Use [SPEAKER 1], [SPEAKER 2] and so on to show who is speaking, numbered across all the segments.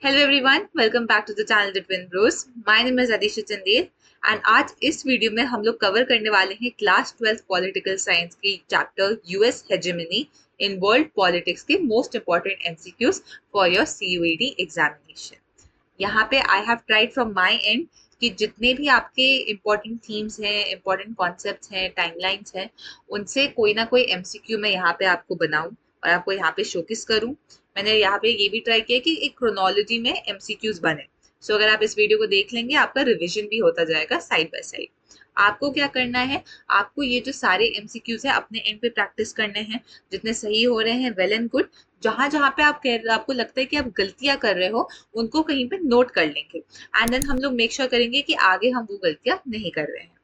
[SPEAKER 1] Hello everyone, welcome back to the channel the twin bros. My name is Adisha Chandel and आज इस video में हम लोग कवर करने वाले हैं क्लास 12 पॉलिटिकल साइंस की chapter US hegemony in world politics के most important MCQs for your CUET examination. यहाँ पे I have tried from my end कि जितने भी आपके इम्पोर्टेंट थीम्स हैं, इम्पोर्टेंट कॉन्सेप्ट्स हैं, टाइमलाइंस हैं, उनसे कोई ना कोई एमसीक्यू मैं यहाँ पे आपको बनाऊं और आपको यहाँ पे शोकेस करूं। मैंने यहाँ पे ये भी ट्राई किया कि एक क्रोनोलॉजी में एमसीक्यूज बने। सो अगर आप इस वीडियो को देख लेंगे आपका रिवीजन भी होता जाएगा साइड बाय साइड। आपको क्या करना है, आपको ये जो सारे एमसीक्यूज है अपने एंड पे प्रैक्टिस करने हैं। जितने सही हो रहे हैं वेल एंड गुड। जहां जहां पे आपको लगता है कि आप गलतियां कर रहे हो, उनको कहीं पे नोट कर लेंगे एंड देन हम लोग मेक श्योर करेंगे कि आगे हम वो गलतियां नहीं कर रहे हैं।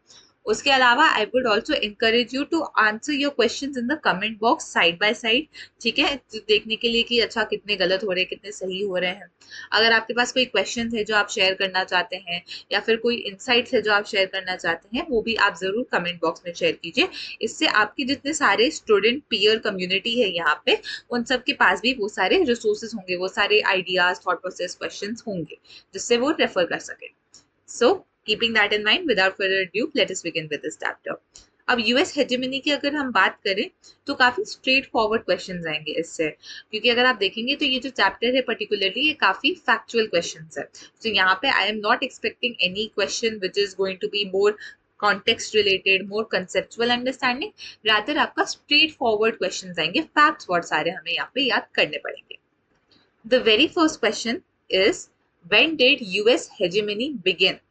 [SPEAKER 1] उसके अलावा I would also encourage you to answer your question in the comment box side by side. ठीक है, तो देखने के लिए कि अच्छा कितने गलत हो रहे हैं, कितने सही हो रहे हैं। अगर आपके पास कोई क्वेश्चन है जो आप शेयर करना चाहते हैं या फिर कोई इंसाइट्स है जो आप शेयर करना चाहते हैं, वो भी आप जरूर कमेंट बॉक्स में शेयर कीजिए। इससे आपके जितने सारे स्टूडेंट पीयर कम्युनिटी है यहाँ पे, उन सब के पास भी वो सारे रिसोर्सेज होंगे, वो सारे आइडियाज, थॉट प्रोसेस, क्वेश्चन होंगे जिससे वो रेफर कर सके। So, keeping that in mind, without further ado, let us begin with this chapter. अब यूएस हेजेमनी की अगर हम बात करें तो काफी स्ट्रेट फॉरवर्ड क्वेश्चंस आएंगे इससे, क्योंकि अगर आप देखेंगे तो ये जो चैप्टर है पर्टिकुलरली ये काफी फैक्चुअल क्वेश्चंस है। तो यहाँ पे I am not expecting any question which is going to be more context related, more conceptual understanding. Rather आपका स्ट्रेट फॉरवर्ड क्वेश्चंस आएंगे, फैक्ट्स बहुत सारे हमें यहाँ पे याद करने पड़ेंगे। The very first question is, when did US hegemony begin?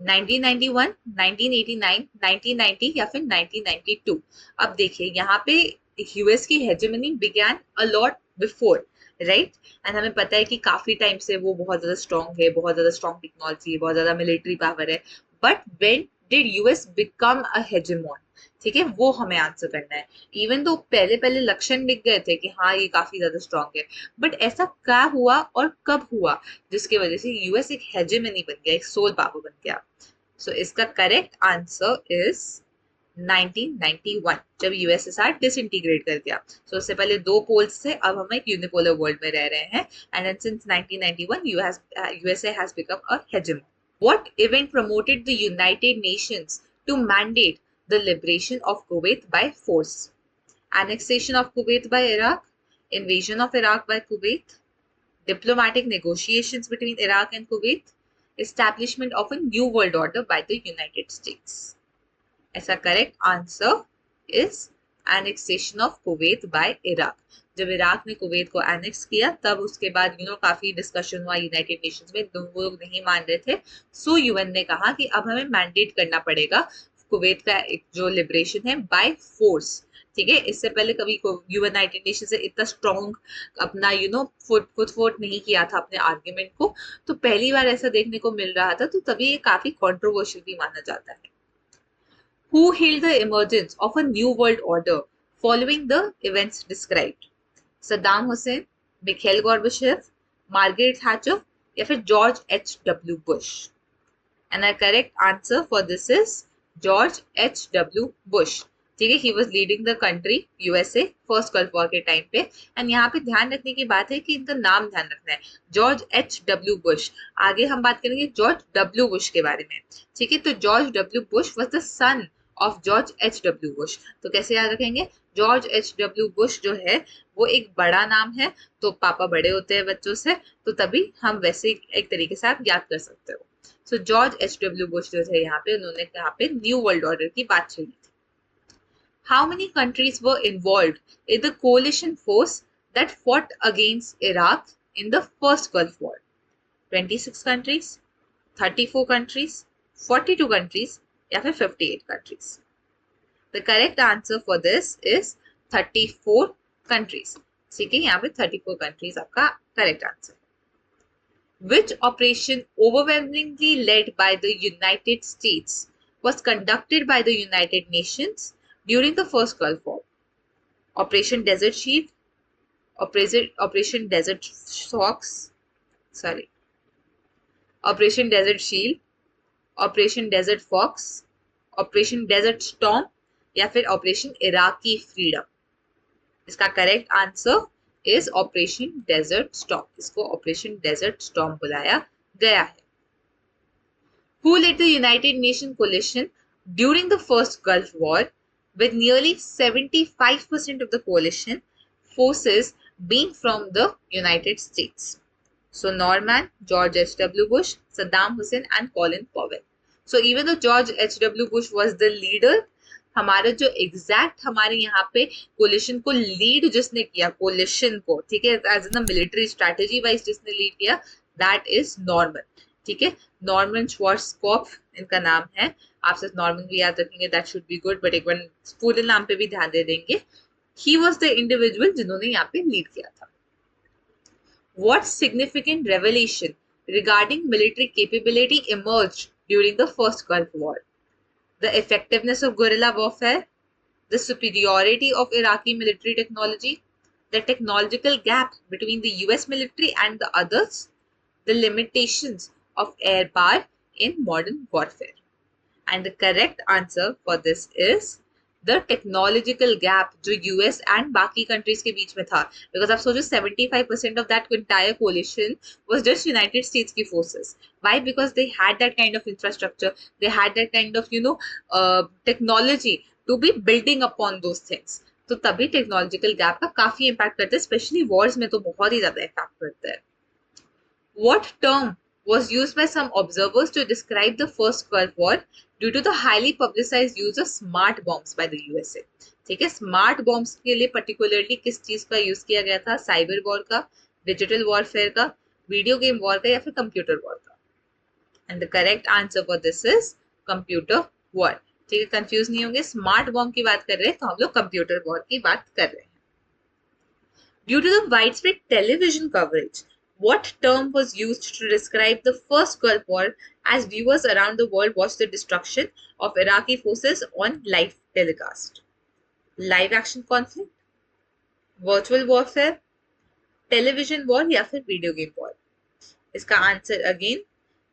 [SPEAKER 1] 1991, 1989, 1990 या फिर 1992? अब देखिए यहाँ पे यूएस की hegemony began a lot before, right. And हमें पता है कि काफी टाइम से वो बहुत ज्यादा स्ट्रॉन्ग है, बहुत ज्यादा स्ट्रॉन्ग टेक्नोलॉजी है, बहुत ज्यादा मिलिट्री पावर है। But when did US become a hegemon? ठीक है, वो हमें आंसर करना है। इवन तो पहले पहले लक्षण दिख गए थे कि हाँ ये काफी ज्यादा स्ट्रॉन्ग है, बट ऐसा क्या हुआ और कब हुआ जिसकी वजह से यूएस एक हेजेमनी बन गया, एक सोल पावर बन गया? सो इसका करेक्ट आंसर इज 1991, जब यूएसएसआर डिसइंटीग्रेट कर गया। सो उससे पहले दो पोल्स थे, अब हम एक यूनिपोलर वर्ल्ड में रह रहे हैं। And since 1991 USA has become a hegemon. What event promoted the United Nations to mandate the liberation of Kuwait by force? Annexation of Kuwait by Iraq, invasion of Iraq by Kuwait, diplomatic negotiations between Iraq and Kuwait, establishment of a new world order by the United States. ऐसा correct answer is annexation of Kuwait by Iraq. जब Iraq ने Kuwait को annex किया तब उसके बाद काफी discussion हुआ यूनाइटेड नेशंस में, वो लोग नहीं मान रहे थे। सो यूएन ने कहा कि अब हमें मैंडेट करना पड़ेगा कुवैत का एक जो लिबरेशन है बाय फोर्स। ठीक है, इससे पहले कभी यूनाइटेड नेशन से इतना स्ट्रॉन्ग अपना फुट नहीं किया था अपने आर्ग्यूमेंट को। तो पहली बार ऐसा देखने को मिल रहा था, तो तभी ये काफी कॉन्ट्रोवर्शियल भी माना जाता है। Who hailed the emergence of a new world order following the events described? Saddam Hussein, Mikhail Gorbachev, Margaret Thatcher या फिर George H.W. Bush? And our correct answer for this is George H.W. Bush. ठीक है, he was leading the country USA first gulf war के time पे। And यहाँ पे ध्यान रखने की बात है कि इनका नाम ध्यान रखना है, जॉर्ज H.W. बुश। आगे हम बात करेंगे जॉर्ज डब्ल्यू बुश के बारे में। ठीक है, तो George W Bush was the son of George H.W. Bush. तो कैसे याद रखेंगे? George H.W. बुश जो है वो एक बड़ा नाम है, तो पापा बड़े होते हैं बच्चों से, तो तभी हम वैसे एक तरीके से आप याद कर सकते हो। सो जॉर्ज H.W. बुश जो थे यहाँ पे, उन्होंने यहाँ पे न्यू वर्ल्ड ऑर्डर की बात छेड़ी थी। How many countries were involved in the coalition force that fought against Iraq in the first Gulf War? 26 countries, 34 countries, 42 countries, या फिर 58 countries? The correct answer for this is 34 countries. ठीक है, यहाँ पे 34 countries आपका correct answer. Which operation overwhelmingly led by the United States was conducted by the United Nations during the first Gulf War? Operation Desert Shield, Operation Desert Fox, sorry, Operation Desert Shield, Operation Desert Fox, Operation Desert Storm या फिर Operation Iraqi Freedom? इसका correct answer is Operation Desert Storm. इसको Operation Desert Storm बुलाया गया है. Who led the United Nations coalition during the first Gulf War, with nearly 75% of the coalition forces being from the United States? So Norman, George H.W. Bush, Saddam Hussein and Colin Powell. So even though George H.W. Bush was the leader, हमारा जो exact हमारे यहाँ पे collision को lead जिसने किया, collision को, ठीक है, as in military strategy wise जिसने लीड किया, दैट इज नॉर्मन. ठीक है, नॉर्मन श्वार्ट्जकॉफ इनका नाम है. आप सिर्फ नॉर्मन भी याद रखेंगे, that should be good, but एक बार पूरे नाम पे भी ध्यान दे देंगे. ही वॉज द इंडिविजुअल जिन्होंने यहाँ पे लीड किया था. What significant revelation regarding military capability emerged during the first Gulf War? The effectiveness of guerrilla warfare, the superiority of Iraqi military technology, the technological gap between the US military and the others, the limitations of air power in modern warfare. And the correct answer for this is the technological gap जो US and बाकी countries के बीच में था. Because आप सोचो 75% of that entire coalition was just United States की forces. Why? Because they had that kind of infrastructure, they had that kind of technology to be building upon those things. तो तभी technological gap का काफी impact करता है, especially wars में तो बहुत ही ज्यादा impact करता है. What term was used by some observers to describe the first Gulf War due to the highly publicized use of smart bombs by the USA? ठीक है, स्मार्ट बॉम्ब्स के लिए पर्टिकुलरली किस चीज का यूज किया गया था? साइबर वॉर का, डिजिटल वॉरफेयर का, वीडियो गेम वॉर का, या फिर कंप्यूटर वॉर का? And the correct answer for this is computer war. ठीक है, कंफ्यूज नहीं होंगे, स्मार्ट बॉम्ब की बात कर रहे हैं तो हम लोग कंप्यूटर वॉर की बात कर रहे हैं. Due to the widespread television coverage, what term was used to describe the first Gulf War as viewers around the world watched the destruction of Iraqi forces on live telecast? Live action conflict, virtual warfare, television war या फिर video game war? इसका answer again,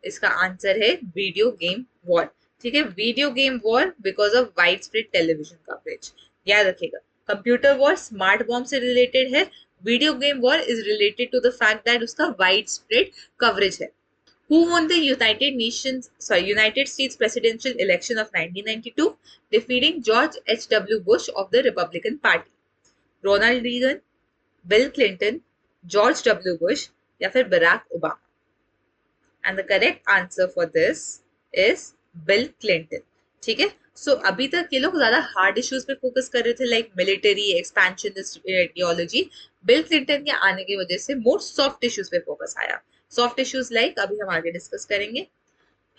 [SPEAKER 1] इसका answer है video game war. ठीक है, video game war because of widespread television coverage. याद रखिएगा, computer war smart bomb से रिलेटेड है, video game war is related to the fact that उसका वाइड स्प्रेड कवरेज है. Who won the United States presidential election of 1992, defeating George H.W. Bush of the Republican Party? Ronald Reagan, Bill Clinton, George W. Bush या फिर Barack Obama? And the correct answer for this is Bill Clinton. ठीक है, सो अभी तक ये लोग ज्यादा hard issues पे फोकस कर रहे थे, like military expansionist ideology. Bill Clinton के आने की वजह से मोर सॉफ्ट इश्यूज पे फोकस आया. सॉफ्ट इश्यूज लाइक अभी हम आगे डिस्कस करेंगे.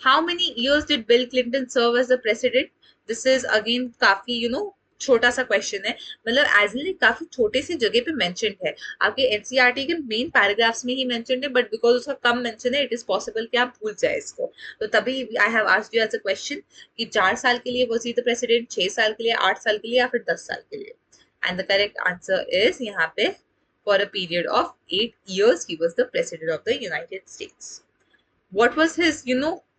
[SPEAKER 1] How many years did Bill Clinton serve as the president? This is again काफी छोटा सा क्वेश्चन है, मतलब एज इन काफी छोटे से जगह पे मेंशन्ड है, आपके एनसीईआरटी के मेन पैराग्राफ्स में ही मेंशन्ड है, बट बिकॉज उसका कम मेंशन है, इट इज पॉसिबल कि आप भूल जाए इसको. तो तभी I have asked you as a question कि 4 साल के लिए वाज ही द प्रेसिडेंट, 6 साल के लिए, 8 साल के लिए, या फिर 10 साल के लिए? And the correct answer is यहाँ पे for a period of 8 years he was the president of the United States. What was his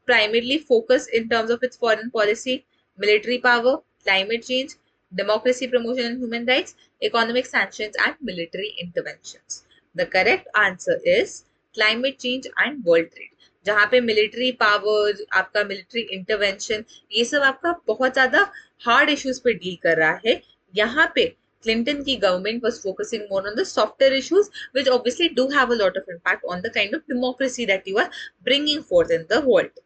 [SPEAKER 1] primarily focus in terms of its foreign policy? Military power, climate change, democracy promotion and human rights, economic sanctions and military interventions. The correct answer is climate change and world trade. जहाँ पे military power, आपका military intervention, ये सब आपका बहुत ज्यादा hard issues पे deal कर रहा है. यहाँ पे क्लिंटन की government was focusing more on the softer issues, which obviously do have a lot of impact on the kind of democracy that you are bringing forth in the world.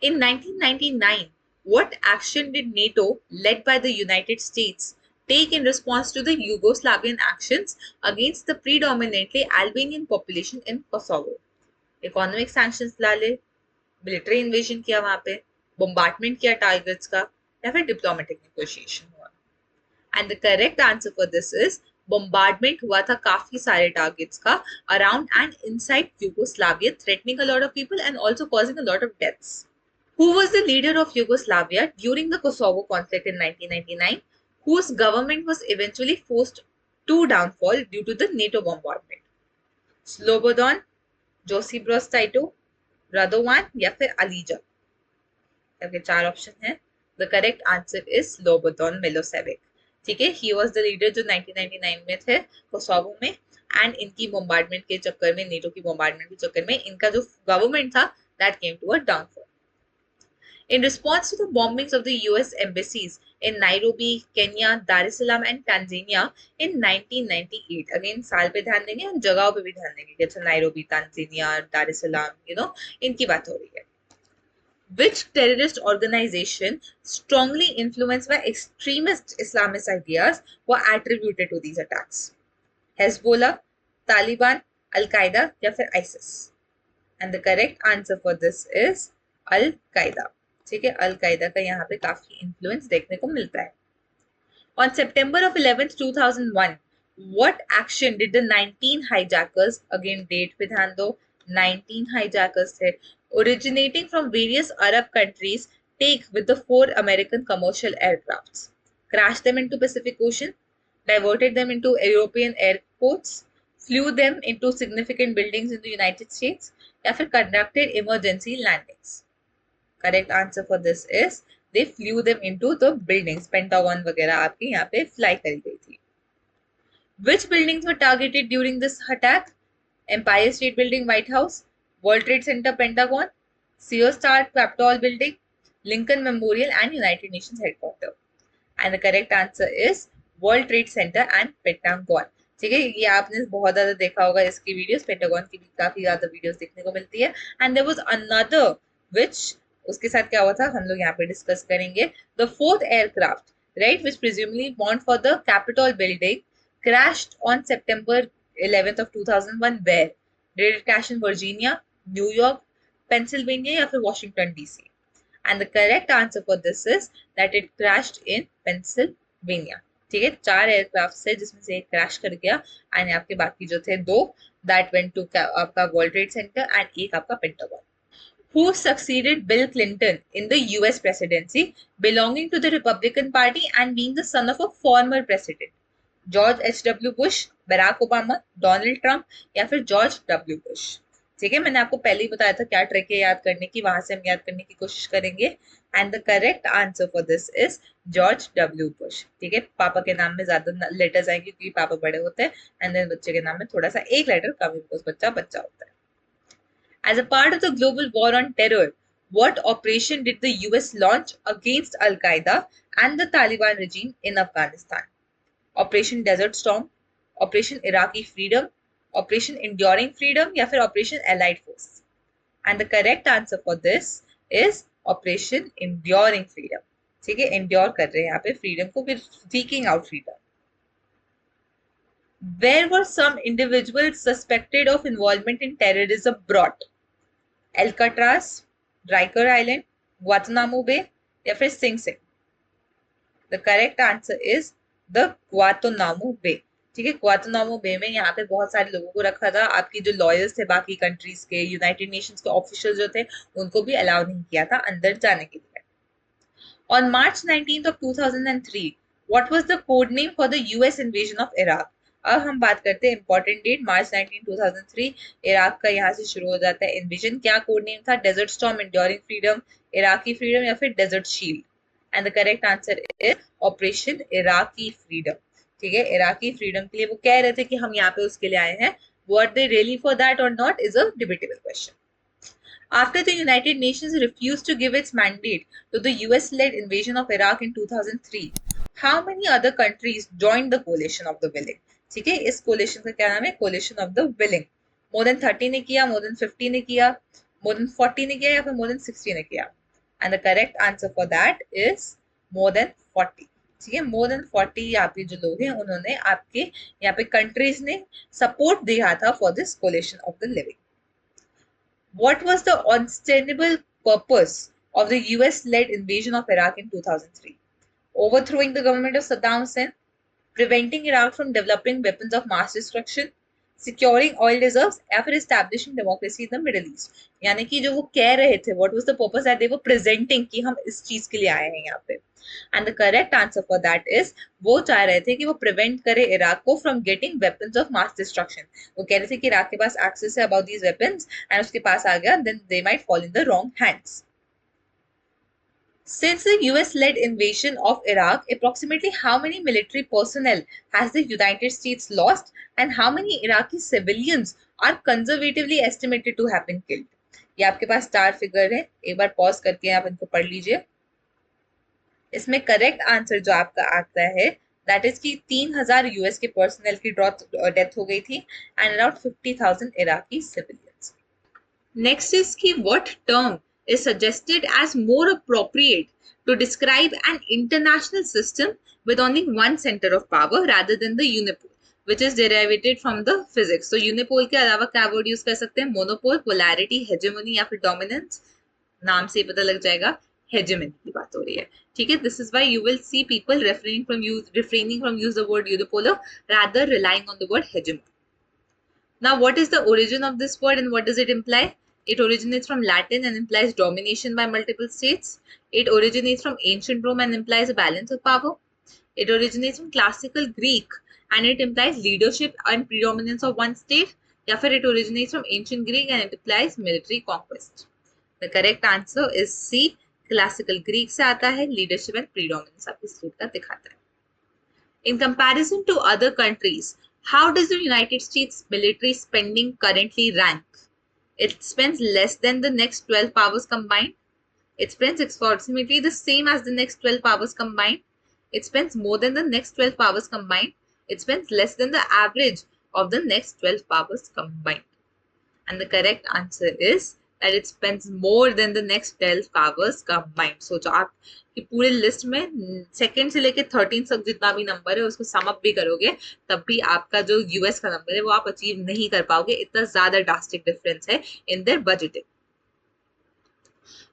[SPEAKER 1] In 1999, what action did NATO, led by the United States, take in response to the Yugoslavian actions against the predominantly Albanian population in Kosovo? Economic sanctions ला ले, military invasion किया वहां पे, bombardment किया targets का, या फिर diplomatic negotiation हुआ? And the correct answer for this is bombardment हुआ था काफी सारे targets का around and inside Yugoslavia, threatening a lot of people and also causing a lot of deaths. Who was the leader of Yugoslavia during the Kosovo conflict in 1999, whose government was eventually forced to downfall due to the NATO bombardment? Slobodan, Josip Broz Tito, Radovan या फिर Alija? Okay, 4 option है. The correct answer is Slobodan Milosevic. ठीक है, he was the leader जो 1999 में थे Kosovo में, and इनकी बॉम्बार्डमेंट के चक्कर में, नेटो की बॉम्बार्डमेंट के चक्कर में इनका जो गवर्नमेंट था that came to a downfall. In response to the bombings of the US embassies in Nairobi, Kenya, Dar es Salaam and Tanzania in 1998, again साल पे ध्यान देंगे और जगहों पे भी ध्यान देंगे, जैसे नायरोबी, तांजानिया, दार एस सलाम, इनकी बात हो रही है. Which terrorist organization strongly influenced by extremist Islamist ideas were attributed to these attacks? Hezbollah, Taliban, Al-Qaeda या फिर ISIS? And the correct answer for this is Al-Qaeda. ठीक है, अल-कायदा का यहाँ पे काफी इन्फ्लुएंस देखने को मिलता है. On September of 11th 2001, what action did the 19 hijackers, again date पे ध्यान दो, 19 hijackers थे, originating from various Arab countries, take with the 4 American commercial aircrafts? Crash them into Pacific Ocean, diverted them into European airports, flew them into significant buildings in the United States, या फिर conducted emergency landings? Correct answer for this is they flew them into the buildings. Pentagon वगैरह आपके यहाँ पे fly करी गई थी. Which buildings were targeted during this attack? Empire State Building, White House, World Trade Center, Pentagon, Sears Tower, Capitol Building, Lincoln Memorial and United Nations Headquarters. And the correct answer is World Trade Center and Pentagon. ठीक है, ये आपने बहुत ज्यादा देखा होगा इसकी videos, pentagon की भी काफी ज्यादा वीडियोस देखने को मिलती है. And there was another which, उसके साथ क्या हुआ था हम लोग यहाँ पे डिस्कस करेंगे. The fourth aircraft, right, which presumably bound for the capitol building, crashed on September 11th of 2001 where? Did it crash in Virginia, New York, Pennsylvania या फिर Washington DC? And the correct answer for this is that it crashed in Pennsylvania. ठीक है, 4 aircraft है जिसमें से एक crash कर गया एंड आपके बाकी जो थे 2 दैट वेंट टू आपका वर्ल्ड ट्रेड सेंटर एंड एक आपका pentagon. Who succeeded Bill Clinton in the US presidency, belonging to the Republican Party and being the son of a former president? George H.W. Bush, Barack Obama, Donald Trump या फिर George W. Bush? ठीक है, मैंने आपको पहले ही बताया था क्या ट्रिक है याद करने की, वहां से हम याद करने की कोशिश करेंगे. And the correct answer for this is George W Bush. ठीक है, पापा के नाम में ज्यादा लेटर्स आएंगे क्योंकि पापा बड़े होते हैं एंड देन बच्चे के नाम में थोड़ा सा एक लेटर कम, बिकॉज बच्चा बच्चा होता है. As a part of the global war on terror, what operation did the US launch against Al-Qaeda and the Taliban regime in Afghanistan? Operation Desert Storm, Operation Iraqi Freedom, Operation Enduring Freedom या फिर Operation Allied Force? And the correct answer for this is Operation Enduring Freedom. ठीक है, endure कर रहे हैं यहाँ पे freedom को, फिर seeking out freedom. Where were some individuals suspected of involvement in terrorism brought? Alcatraz, Riker Island, Guantanamo Bay या फिर Sing Sing? The correct answer is the Guantanamo Bay. ठीक है, Guantanamo Bay में यहाँ पे बहुत सारे लोगों को रखा था. आपकी जो लॉयर्स थे बाकी कंट्रीज के, यूनाइटेड नेशंस के ऑफिशियल जो थे, उनको भी अलाउ नहीं किया था अंदर जाने के लिए. On March 19th of 2003, what was the code name for the US invasion of Iraq? अब हम बात करते हैं इंपॉर्टेंट डेट, मार्च 19, 2003 इराक का यहाँ से शुरू हो जाता है इन्विजन. क्या कोड नेम था? Desert Storm, Enduring Freedom, Iraqi Freedom या फिर Desert Shield? And the correct answer is Operation Iraqi Freedom. ठीक है, इराकी फ्रीडम के लिए वो कह रहे थे कि हम यहाँ पे उसके लिए आए हैं. Were they really for that or not is a debatable question. After the United Nations refused to give its mandate to the US-led invasion of Iraq in 2003, how many other countries joined the coalition of the willing? ठीक है, इस collision का क्या नाम है? Collision of the willing. More than 30 ने किया, more than 50 ने किया, मोर देन 40 ने किया या फिर मोर देन 60 ने किया? And the correct answer for that is more than 40. ठीक है, मोर देन 40 यहाँ पे जो लोग हैं उन्होंने आपके यहाँ पे कंट्रीज ने सपोर्ट दिया था for this collision of the living. What was the ostensible purpose of the US-led invasion of Iraq in 2003? Overthrowing the government of Saddam Hussein, preventing Iraq from developing weapons of mass destruction, securing oil reserves या फिर establishing democracy in the Middle East? यानी कि जो वो कह रहे थे, what was the purpose that they were presenting कि हम इस चीज के लिए आए हैं यहाँ पे? And the correct answer for that is वो चाह रहे थे कि वो prevent करे इराक को from getting weapons of mass destruction. वो कह रहे थे कि इराक के पास access है about these weapons and उसके पास आ गया then they might fall in the wrong hands. Since the US-led invasion of Iraq, approximately how many military personnel has the United States lost and how many Iraqi civilians are conservatively estimated to have been killed? ये आपके पास star figure है, एक बार pause करके आप इनको पढ़ लीजिए। इसमें करेक्ट आंसर जो आपका आता है दैट इज कि 3000 यूएस के पर्सनल की डेथ हो गई थी and around 50,000 Iraqi civilians. Next is कि what term is suggested as more appropriate to describe an international system with only one center of power rather than the unipole, which is derived from the physics. So unipole के अलावा क्या word use कर सकते हैं? Monopole, polarity, hegemony या फिर dominance. नाम से ही पता लग जाएगा hegemony की बात हो रही है। ठीक है, this is why you will see people refraining from use the word unipolar, rather relying on the word hegemony. Now, what is the origin of this word and what does it imply? It originates from Latin and implies domination by multiple states. It originates from ancient Rome and implies a balance of power. It originates from classical Greek and it implies leadership and predominance of one state. या फिर it originates from ancient Greek and it implies military conquest. The correct answer is C. Classical Greek से आता है, leadership and predominance आपकी state का दिखाता है. In comparison to other countries, how does the United States military spending currently rank? It spends less than the next 12 powers combined. It spends approximately the same as the next 12 powers combined. It spends more than the next 12 powers combined. It spends less than the average of the next 12 powers combined. And the correct answer is that it spends more than the next 12 powers combined. So जो आप कि पूरे list में second से लेके 13 तक जितना भी नंबर है उसको सम अप भी करोगे तब भी आपका जो यूएस का नंबर है वो आप अचीव नहीं कर पाओगे, इतना ज्यादा ड्रास्टिक डिफरेंस है in their budgeting.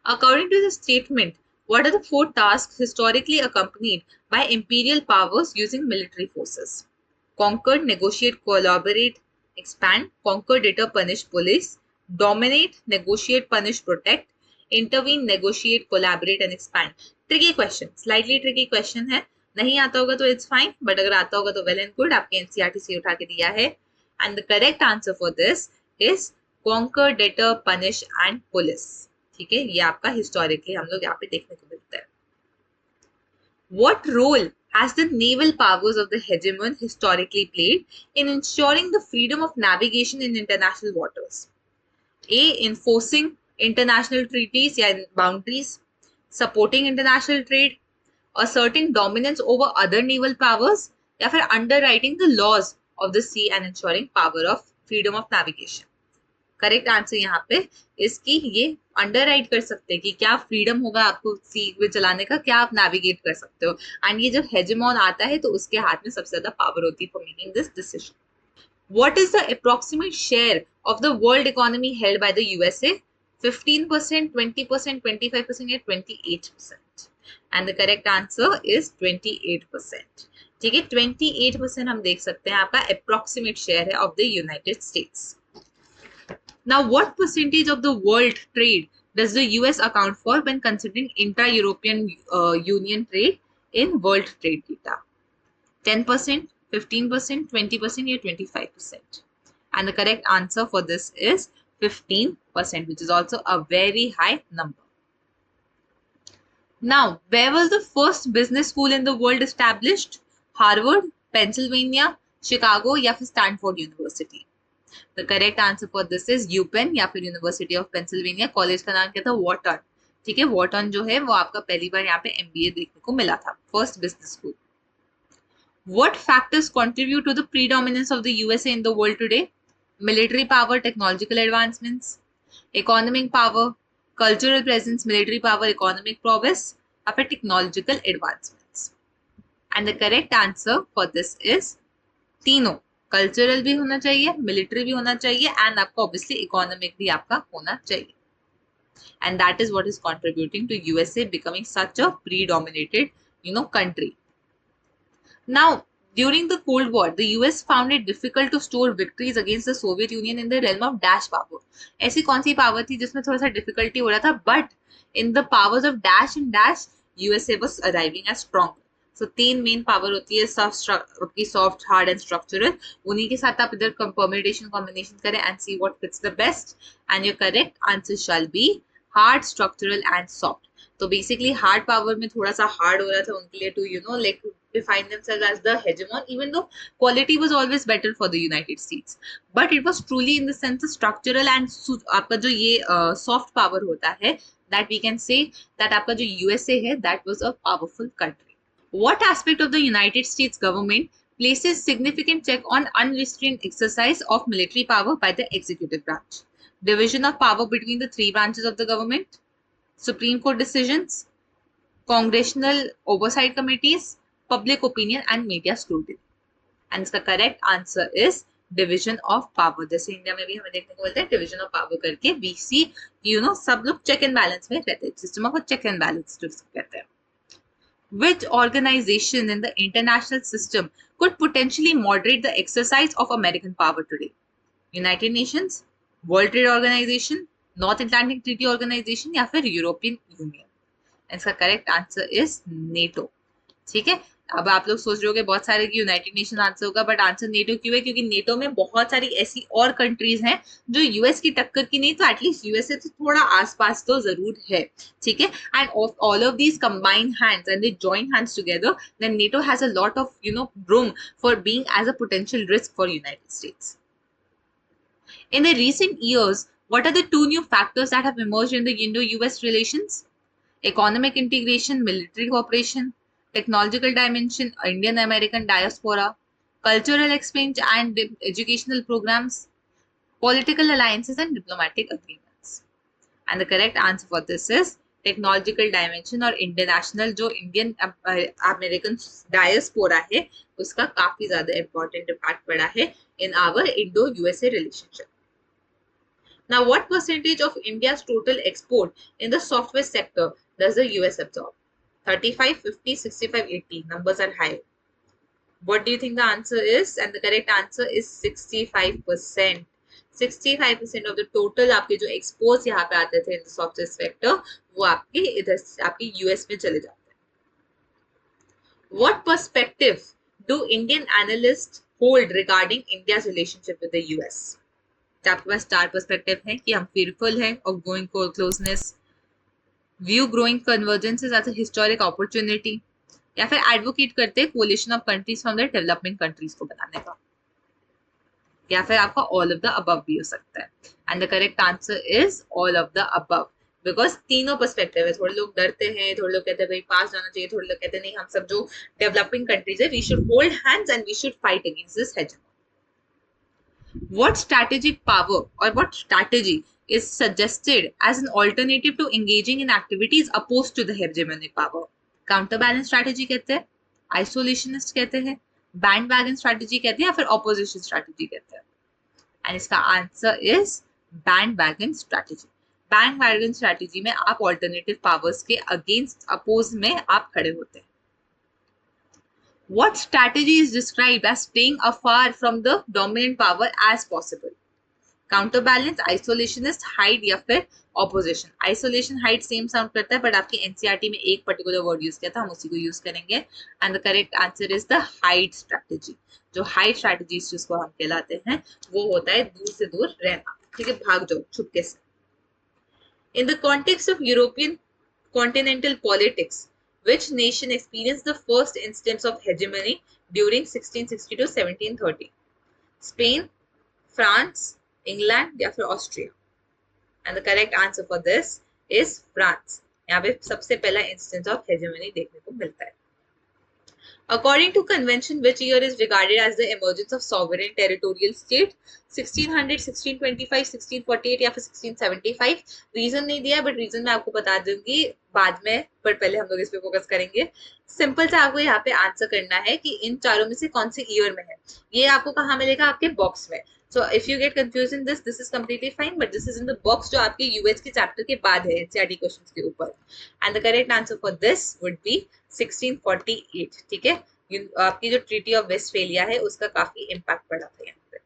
[SPEAKER 1] According to the statement, what are the 4 tasks historically accompanied by imperial powers using military forces? Conquer, negotiate, collaborate, expand, conquer, deter, punish, police, dominate, negotiate, punish, protect, intervene, negotiate, collaborate and expand. Tricky question, slightly tricky question है, नहीं आता होगा तो it's fine, but अगर आता होगा तो well and good, आपके एनसीईआरटी से उठा के दिया है। And the correct answer for this is conquer, debtor, punish and police. ठीक है, ये आपका हिस्टोरिकली हम लोग यहाँ पे देखने को मिलता है। What role has the naval powers of the hegemon historically played in ensuring the freedom of navigation in international waters? A. Enforcing international treaties या boundaries, supporting international trade, asserting dominance over other naval powers, या फिर underwriting the laws of the sea and ensuring power of freedom of navigation. Correct answer यहाँ पे इसकी ये underwrite कर सकते हैं कि क्या फ्रीडम होगा आपको सी में चलाने का, क्या आप नेविगेट कर सकते हो। एंड ये जब हेजेमॉन आता है तो उसके हाथ में सबसे ज्यादा पावर होती है for making this decision. What is the approximate share of the world economy held by the USA? 15%, 20%, 25% या 28%? And the correct answer is 28%। ठीक है, 28% हम देख सकते हैं आपका अप्रोक्सीमेट शेयर है of the United states. Now, what percentage of the world trade does the US account for when considering intra-European Union trade in world trade data? 10%, 15%, 20% or 25%? And the correct answer for this is 15%, which is also a very high number. Now, where was the first business school in the world established? Harvard, Pennsylvania, Chicago या फिर Stanford University? The correct answer for this is UPenn या फिर university of Pennsylvania. College का नाम क्या था? Wharton. ठीक है, वॉटन जो है वो आपका पहली बार यहाँ पे MBA देखने को मिला था, first business school. What factors contribute to the predominance of the USA in the world today? Military power, technological advancements, economic power, cultural presence, military power, economic prowess, या फिर technological advancements? And the correct answer for this is तीनों। Cultural भी होना चाहिए, military भी होना चाहिए and आपका ऑब्वियसली इकोनॉमिक भी आपका होना चाहिए। And that is what is contributing to USA becoming such a predominated country. Now, during the Cold War, the US found it difficult to store victories against the Soviet Union in the realm of dash power. ऐसी कौन सी power थी जिसमें थोड़ा सा difficulty हो रहा था, but in the powers of dash and dash USA was arriving as strong. So 3 main power होती है, सॉफ्ट, हार्ड एंड स्ट्रक्चरल। उन्हीं के साथ आप इधर परम्यूटेशन कॉम्बिनेशन करें and see what fits the best, and your correct answer shall be hard, structural and soft. तो basically hard power में थोड़ा सा हार्ड हो रहा था उनके लिए to like define themselves as the hegemon, even though quality was always better for the United States, but it was truly in the sense of structural and आपका जो ये soft power होता है, that we can say that आपका जो USA है, that was a powerful country. What aspect of the United States government places significant check on unrestrained exercise of military power by the executive branch? Division of power between the three branches of the government, Supreme Court decisions, congressional oversight committees, public opinion and media scrutiny. And इसका correct answer is division of power. जैसे India में भी हमें देखने को मिलता है division of power करके, we see सब लोग check and balance में रहते हैं, system of a check and balance जिसको कहते हैं. Which organization in the international system could potentially moderate the exercise of American power today? United Nations, World Trade Organization, North Atlantic Treaty Organization या फिर European union. इसका correct answer is NATO. ठीक है, अब आप लोग सोच रहे होंगे बहुत सारे कि यूनाइटेड नेशन आंसर होगा, बट आंसर नेटो क्यों है? क्योंकि नेटो में बहुत सारी ऐसी और कंट्रीज हैं जो यूएस की टक्कर की नहीं तो एटलीस्ट यूएसए से थोड़ा आसपास तो जरूर है. ठीक है, and all of these combined hands and they join hands together, then NATO has a lot of room for being as a potential risk for United States. In the recent years, what are the two new factors that have emerged in the Indo-US relations? Economic integration, military cooperation, technological dimension, Indian-American diaspora, cultural exchange and educational programs, political alliances and diplomatic agreements. And the correct answer for this is technological dimension और international जो Indian American diaspora है उसका काफी ज्यादा important impact पड़ा है in our Indo-USA relationship. Now, what percentage of India's total export in the software sector does the US absorb? 35, 50, 65, 80. Numbers are high. What do you think the answer is? And the correct answer is 65%. 65% of the total आपके जो exports यहाँ पे आते थे in the software sector वो आपके इधर आपके US में चले जाते हैं. What perspective do Indian analysts hold regarding India's relationship with the US? आपके पास चार पर्सपेक्टिव है कि हम fearful हैं of going closeness, view growing convergences as a historic opportunity, या फिर एडवोकेट करते हैं collision of countries from the developing countries को बनाने का, या फिर आपका ऑल ऑफ द अबव भी हो सकता है. And the correct answer is all of the above, because तीनों पर्सपेक्टिव है. थोड़े लोग डरते हैं, थोड़े लोग कहते हैं भाई पास जाना चाहिए, थोड़े लोग कहते हैं नहीं हम सब जो डेवलपिंग कंट्रीज है we should hold hands and we should fight against this hegemony. What strategic power or what strategy is suggested as an alternative to engaging in activities opposed to the hegemonic power? Counterbalance strategy कहते हैं, isolationist कहते हैं, bandwagon strategy कहते हैं, या फिर opposition strategy कहते हैं. And इसका answer is bandwagon strategy. Bandwagon strategy में आप alternative powers के against oppose में आप खड़े होते हैं. What strategy is described as staying afar from the dominant power as possible? Counterbalance, isolationist, hide या फिर opposition. Isolation, hide same sound करता है, बट आपकी एनसीईआरटी में एक पर्टिकुलर वर्ड यूज किया था, हम उसी को यूज करेंगे. And the correct answer is the hide strategy. जो हाइड स्ट्रेटेजी जिसको हम कहलाते हैं वो होता है दूर से दूर रहना. ठीक है, भाग जाओ छुपके से. In the context of European continental politics, which nation experienced the first instance of hegemony during 1660 to 1730? Spain, France, England या फिर Austria? And the correct answer for this is France. यहाँ पे सबसे पहला instance of hegemony देखने को मिलता है. According to convention, which year is regarded as the emergence of sovereign territorial state? 1600, 1625, 1648 या फिर 1675? रीजन नहीं दिया, बट रीजन मैं आपको बता दूंगी बाद में, पर पहले हम लोग इस पे फोकस करेंगे. सिंपल से आपको यहाँ पे आंसर करना है कि इन चारों में से कौन से ईयर में है. ये आपको कहाँ मिलेगा? आपके बॉक्स में. So if you get confused in this is completely fine, but this is in the box जो आपके US के चैप्टर के बाद है NCERT क्वेश्चंस के ऊपर. And the correct answer for this would be 1648. ठीक है, आपकी जो ट्रीटी ऑफ वेस्टफेलिया है उसका काफी इम्पैक्ट पड़ा था यहाँ पे.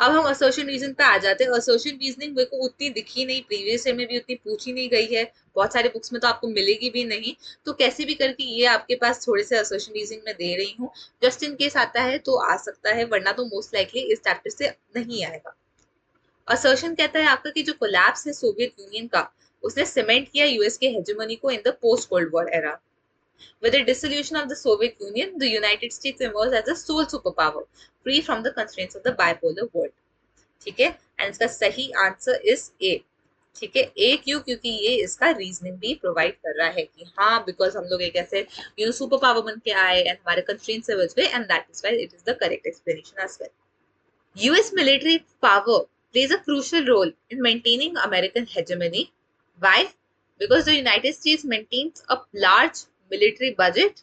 [SPEAKER 1] अब हम असर्शन रीजन पे आ जाते हैं. असर्शन रीजनिंग मेरे को उतनी दिखी नहीं, प्रीवियस ईयर में भी उतनी पूछी नहीं गई है, बहुत सारे बुक्स में तो आपको मिलेगी भी नहीं. तो कैसे भी करके ये आपके पास थोड़े से असर्शन रीजनिंग में दे रही हूँ. जस्ट इन केस आता है तो आ सकता है, वरना तो मोस्ट लाइकली इस चैप्टर से नहीं आएगा. असर्शन कहता है आपका कि जो कोलैप्स है सोवियत यूनियन का उसने सीमेंट किया यूएस के हेजेमनी को in the post cold war era. With the dissolution of the Soviet Union, the United States emerged as a sole superpower, free from the constraints of the bipolar world. ठीक है, and इसका सही answer is a. ठीक है, ए क्यों? क्योंकि ये इसका रीजनिंग भी प्रोवाइड कर रहा है कि हाँ, बिकॉज हम लोग एक ऐसे सुपर पावर बन के आए एंड हमारे कंस्ट्रेंट से बच गए, and that is why it is the correct explanation as well. US military power plays a crucial role in maintaining American hegemony. Why? Because the United States maintains a large military budget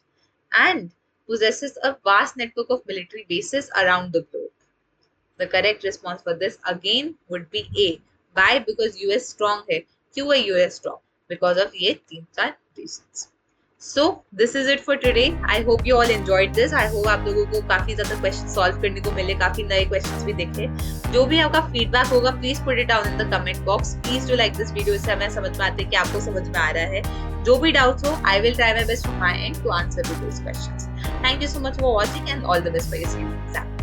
[SPEAKER 1] and possesses a vast network of military bases around the globe. The correct response for this again would be A. Why? Because US strong है. क्यों है US strong? Because of ये 3-4 reasons. So this is it for today. I hope you all enjoyed this. I hope आप लोगों को काफी ज्यादा question solve करने को मिले, काफी नए क्वेश्चंस भी दिखे. जो भी आपका फीडबैक होगा please put it down in the comment box. Please do like this video. इससे हमें समझ में आते हैं कि आपको समझ में आ रहा है. जो भी डाउट्स हो, I will try my best from my end to answer to those questions. Thank you so much for watching and all the best for your exam.